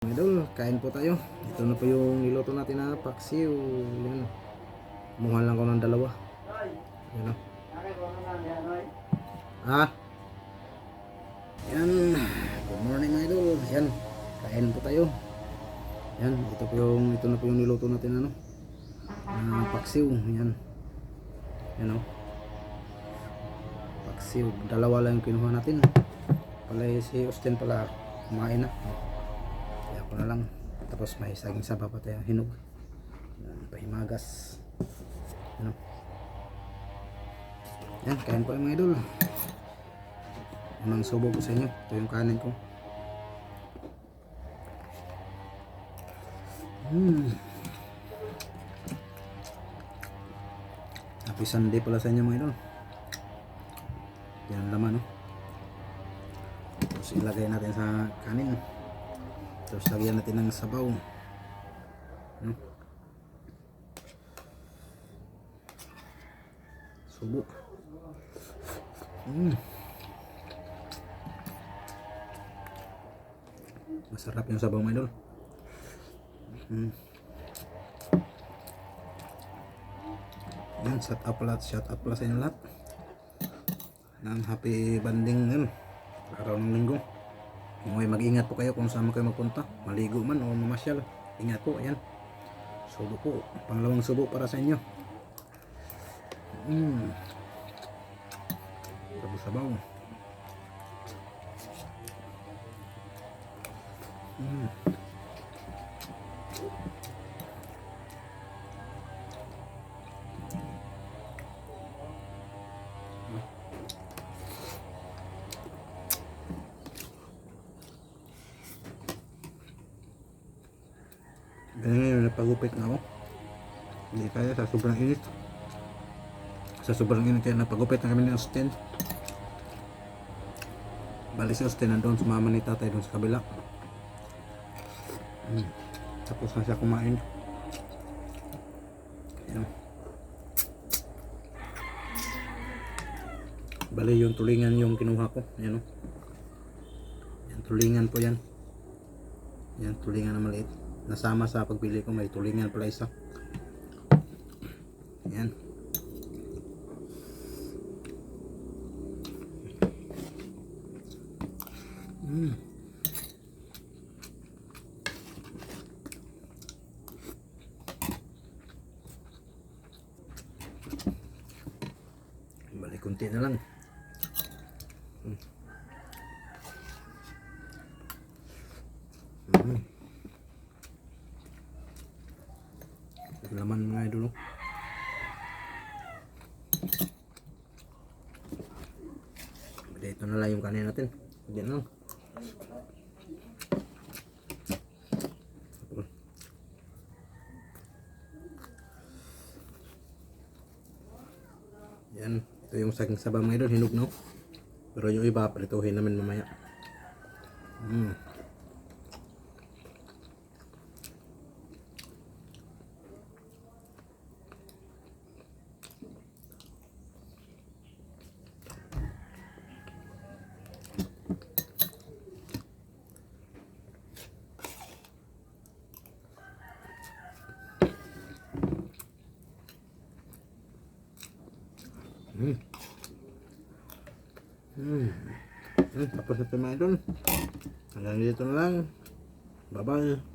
Mga idol, kain po tayo. Ito na po yung niluto natin na paksiw. Yan. Kumuha lang ko ng dalawa. Yan o. Ha? Yan. Good morning mga idol. Yan. Kain po tayo. Yan. Ito na po yung niluto natin ano. Na paksiw. Yan. Yan o. Paksiw. Dalawa lang yung kinuha natin. Palay si Austin pala kumain na. Kaya ko na lang. Tapos may saging saba pa tayo hinog. Yan, pahimagas. Ano? Yan, kain po mga idol. Unang subo ko sa inyo. Ito yung kanin ko. Happy Sunday pala sa inyo mga idol. Yan ang laman no. Tapos ilagay natin sa kanin. Tapos lagyan natin ng sabaw. No? Subo. Masarap yung sabaw mga idol. Yan, shout out pala sa inyo lahat. Ng happy banding yun. Araw ng linggo. Mag-ingat po kayo kung saan kayo magpunta, maligo man o mamasyal. Ingat po, ayan. Subo po, pangalawang subo para sa inyo. Sabaw. Ganyan napagupit na ako. Hindi kaya sa sobrang init. Sa sobrang init kaya napagupit na kami ng Austin. Bali si Austin nandun, sumama ni tatay doon sa kabila. Tapos na siya kumain. Ayan. Bali yung tulingan yung kinuha ko. Ayan o. Yan, tulingan po yan. Yan, tulingan na maliit. Nasama sa pagpili ko, may tulingan pala isa. Yan. Balik kunti na lang. Laman mga idol. Ito na lang yung kanin natin. Diyan lang. Yan. Ito yung saging saba mga idol. Hinog no. Pero yung iba prituhin namin mamaya. Tapos na ito mga idol. Hanggang dito na lang. Bye bye.